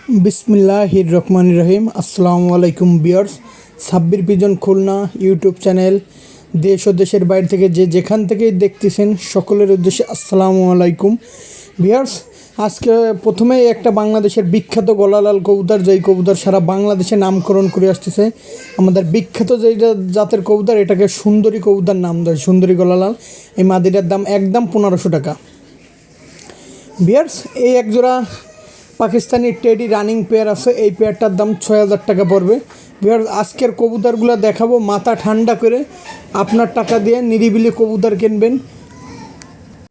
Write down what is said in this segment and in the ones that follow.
বিসমিল্লাহির রহমানির রহিম। আসসালামু আলাইকুম viewers. Sabbir pigeon Khulna YouTube channel দেশ ও দেশের বাইরে থেকে যেখান থেকেই দেখতেছেন সকলের উদ্দেশ্যে আসসালামু আলাইকুম ভিউয়ার্স। আজকে প্রথমেই একটা বাংলাদেশের বিখ্যাত গলালাল কবুতর, যেই কবুতর সারা বাংলাদেশে নামকরণ করে আসতেছে। আমাদের বিখ্যাত যেইটা জাতের কবুতর, এটাকে সুন্দরী কবুতর নাম দেয়, সুন্দরী গলালাল। এই মাদিটার দাম একদম 1500 টাকা ভিউয়ার্স। এই একজোড়া পাকিস্তানি টেডি রানিং পেয়ার আছে, এই পেয়ারটার দাম 6000 টাকা পড়বে ভিউয়ার্স। আজকের কবুতরগুলো দেখাবো, মাথা ঠান্ডা করে আপনার টাকা দিয়ে নিরিবিলি কবুতর কিনবেন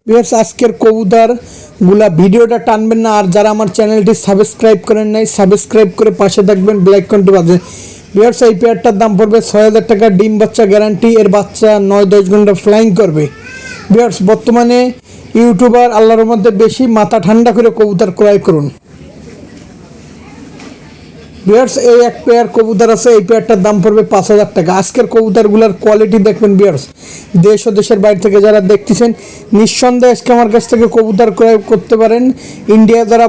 ভিউয়ার্স। আজকের কবুতরগুলা ভিডিওটা টানবেন না, আর যারা আমার চ্যানেলটি সাবস্ক্রাইব করেন নাই সাবস্ক্রাইব করে পাশে থাকবেন, বেল আইকনটি বাজে ভিউয়ার্স। এই পেয়ারটার দাম পড়বে 6000 টাকা, ডিম বাচ্চা গ্যারান্টি। এর বাচ্চা 9-10 ঘন্টা ফ্লাইং করবে ভিউয়ার্স। বর্তমানে ইউটিউবার আল্লাহর মধ্যে বেশি, মাথা ঠান্ডা করে কবুতর ক্রয় করুন ভিউয়ার্স। এই এক পেয়ার কবুতর আছে, এই পেয়ারটার দাম পড়বে 5000 টাকা। আজকের কবুতরগুলোর কোয়ালিটি দেখবেন ভিউয়ার্স। দেশ ও দেশের বাইরে থেকে যারা দেখতেছেন নিঃসন্দেহে আজকে আমার কাছ থেকে কবুতর ক্রয় করতে পারেন। ইন্ডিয়া যারা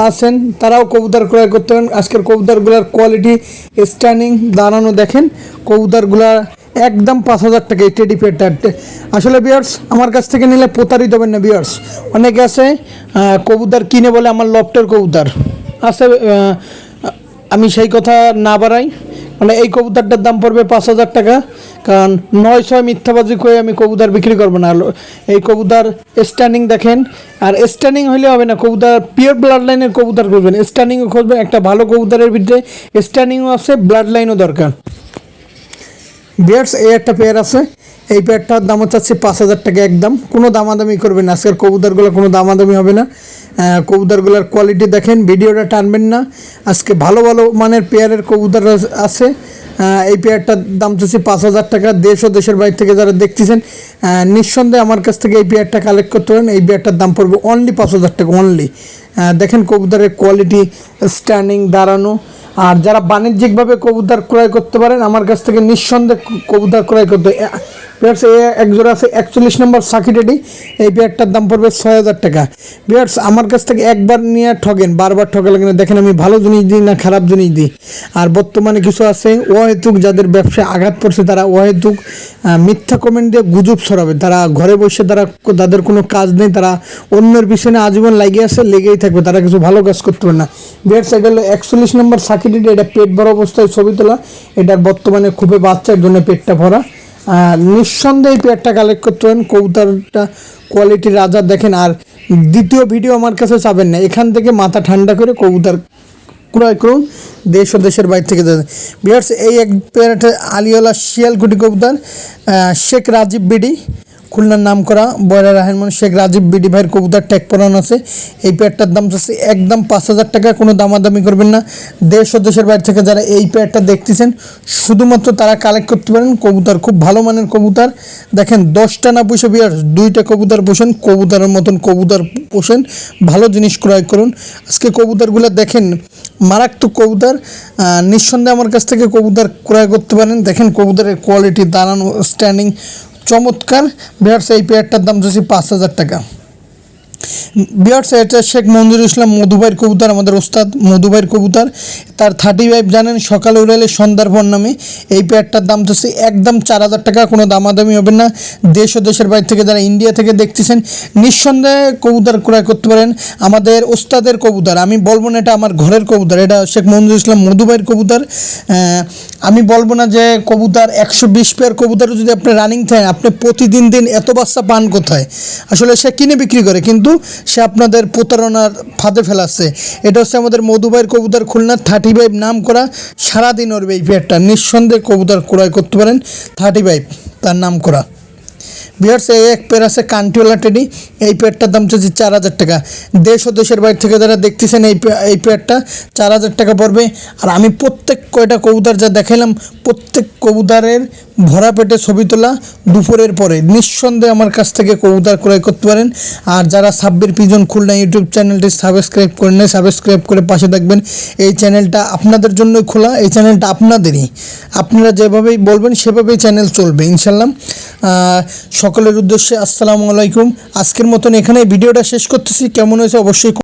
আছেন তারাও কবুতর ক্রয় করতে পারেন। আজকের কবুতরগুলোর কোয়ালিটি, স্ট্যান্ডিং, দাঁড়ানো দেখেন। কবুতরগুলা একদম 5000 টাকা এই টেডি পেয়ারটা। আসলে ভিউয়ার্স আমার কাছ থেকে নিলে প্রতারিত হবেন না ভিউয়ার্স। অনেকে আছে কবুতর কিনে বলে আমার লফটের কবুতর আছে, আমি সেই কথা না বাড়াই, মানে এই কবুতরটার দাম পড়বে 5000 টাকা। কারণ 9-6 মিথ্যাবাজি করে আমি কবুতর বিক্রি করবো না। এই কবুতর স্ট্যান্ডিং দেখেন, আর স্ট্যান্ডিং হইলে হবে না, কবুতর পিওর ব্লাড লাইনের কবুতর খুঁজবেন, স্ট্যান্ডিংও খুঁজবেন। একটা ভালো কবুতরের ভিতরে স্ট্যান্ডিংও আছে, ব্লাড লাইনও দরকার ভিউয়ার্স। এই একটা পেয়ার আছে, এই পেয়ারটার দাম হচ্ছে 5000 টাকা একদম। কোনো দামাদামি করবেন না, আজকের কবুতরগুলো কোনো দামাদামি হবে না। কবুতরগুলোর কোয়ালিটি দেখেন, ভিডিওটা টানবেন না। আজকে ভালো ভালো মানের পেয়ারের কবুতর আছে। এই পেয়ারটার দাম হচ্ছে 5000 টাকা। দেশ ও দেশের বাইরে থেকে যারা দেখতেছেন নিঃসন্দেহে আমার কাছ থেকে এই পেয়ারটা কালেক্ট করতে পারেন। এই পেয়ারটার দাম পড়বে অনলি 5000 টাকা অনলি। দেখেন কবুতরের কোয়ালিটি, স্ট্যান্ডিং, দাঁড়ানো। আর যারা বাণিজ্যিকভাবে কবুতর ক্রয় করতে পারেন আমার কাছ থেকে নিঃসন্দেহে কবুতর ক্রয় করতে ভিউয়ার্স। এই একজোড়া আছে 41 নম্বর সাকি টেডি, এই পেয়ারটার দাম পড়বে 6000 টাকা ভিউয়ার্স। আমার কাছ থেকে একবার নিয়ে ঠগেন, বারবার ঠকালে কিনা দেখেন আমি ভালো জিনিস দিই না খারাপ জিনিস দিই। আর বর্তমানে কিছু আছে অহেতুক, যাদের ব্যবসায় আঘাত পড়ছে তারা অহেতুক মিথ্যা কমেন্ট দিয়ে গুজব ছড়াবে। তারা ঘরে বসে, তাদের কোনো কাজ নেই, তারা অন্যের পিছনে আজীবন লেগেই থাকবে, তারা কিছু ভালো কাজ করতে পারে না ভিউয়ার্স। এটা হলো 41 নম্বর সাকি টেডি, এটা পেট ভরা অবস্থায় ছবি তোলা। এটার বর্তমানে খুবই বাচ্চার জন্য পেটটা ভরা। নিঃসন্দেহে পেয়ারটা কালেক্ট করতে পারেন। কবুতরটা কোয়ালিটি রাজা দেখেন। আর দ্বিতীয় ভিডিও আমার কাছে চাবেন না, এখান থেকে মাথা ঠান্ডা করে কবুতর ক্রয় করুন দেশ ও দেশের বাইরে থেকে ভিউয়ার্স। এই এক পেয়ারটা আলিওলা শিয়ালকুটি কবুতর, শেখ রাজীব বিডি, খুলনার নাম করা বয়রা রহমান শেখ রাজীব বিডি ভাইয়ের কবুতর ট্যাগ পরানো আছে। এই পেয়ারটার দাম হচ্ছে একদম 5000 টাকা, কোনো দামাদামি করবেন না। দেশ ও দেশের বাইরে থেকে যারা এই পেয়ারটা দেখতেছেন শুধুমাত্র তারা কালেক্ট করতে পারেন। কবুতর খুব ভালো মানের কবুতর দেখেন। 10টা না পুষে ভিউয়ার্স, 2টা কবুতর পোষেন, কবুতরের মতন কবুতর পোষেন, ভালো জিনিস ক্রয় করুন। আজকে কবুতরগুলো দেখেন, মারাত্মক কবুতর। নিঃসন্দেহে আমার কাছ থেকে কবুতর ক্রয় করতে পারেন। দেখেন কবুতরের কোয়ালিটি, দাঁড়ানো, স্ট্যান্ডিং চমৎকার ভিউয়ার্স। এই পেয়ারটার দাম হচ্ছে 5000 টাকা ভিউয়ার্স। এটা শেখ মঞ্জুরুল ইসলাম মধুভাইয়ের কবুতর, আমাদের ওস্তাদ মধুভাইয়ের কবুতর। তার 35 জানেন, সকালে উড়ালে সন্ধ্যার পর নামে। এই পেয়ারটার দাম হচ্ছে একদম 4000 টাকা, কোনো দামাদামি হবে না। দেশ ও দেশের বাইরে থেকে যারা ইন্ডিয়া থেকে দেখতেছেন নিঃসন্দেহে কবুতর ক্রয় করতে পারেন। আমাদের ওস্তাদের কবুতর, আমি বলবো না এটা আমার ঘরের কবুতর, এটা শেখ মঞ্জুরুল ইসলাম মধুভাইয়ের কবুতর। আমি বলবো না যে কবুতর 120 পেয়ার কবুতরও যদি আপনি রানিং থাকেন, আপনি প্রতিদিন এত বাচ্চা পান কোথায়? আসলে সে কিনে বিক্রি করে, কিন্তু সে আপনাদের প্রতারণার ফাঁদে ফেলাচ্ছে। এটা হচ্ছে আমাদের মধুভাইয়ের কবুতর, খুলনার 35 নাম করা, সারাদিন ওরবে এই পেয়ারটা। নিঃসন্দেহে কবুতর ক্রয় করতে পারেন, 35 তার নাম করা ভিউয়ার্স। এই এক পেয়ার আছে কান্টিওলা টেডি, এই পেয়ারটার দাম হচ্ছে 4000 টাকা। দেশ ও দেশের বাইরে থেকে যারা দেখতেছেন এই পেয়ারটা 4000 টাকা পড়বে। আর আমি প্রত্যেক কয়টা কবুতর যা দেখালাম, প্রত্যেক কবুতরের ভরা পেটে ছবি তোলা, দুপুরের পরে। নিঃসন্দেহে আমার কাছ থেকে কবুতর ক্রয় করতে পারেন। আর যারা সাব্বির পিজন খুলনা ইউটিউব চ্যানেলটি সাবস্ক্রাইব করে নেয় সাবস্ক্রাইব করে পাশে থাকবেন। এই চ্যানেলটা আপনাদের জন্যই খোলা, এই চ্যানেলটা আপনাদেরই। আপনারা যেভাবেই বলবেন সেভাবেই চ্যানেল চলবে ইনশাল্লাহ। সকলের উদ্দেশ্যে আসসালামু আলাইকুম। আজকের মতন এখানে ভিডিওটা শেষ করতেছি। কেমন হয়েছে অবশ্যই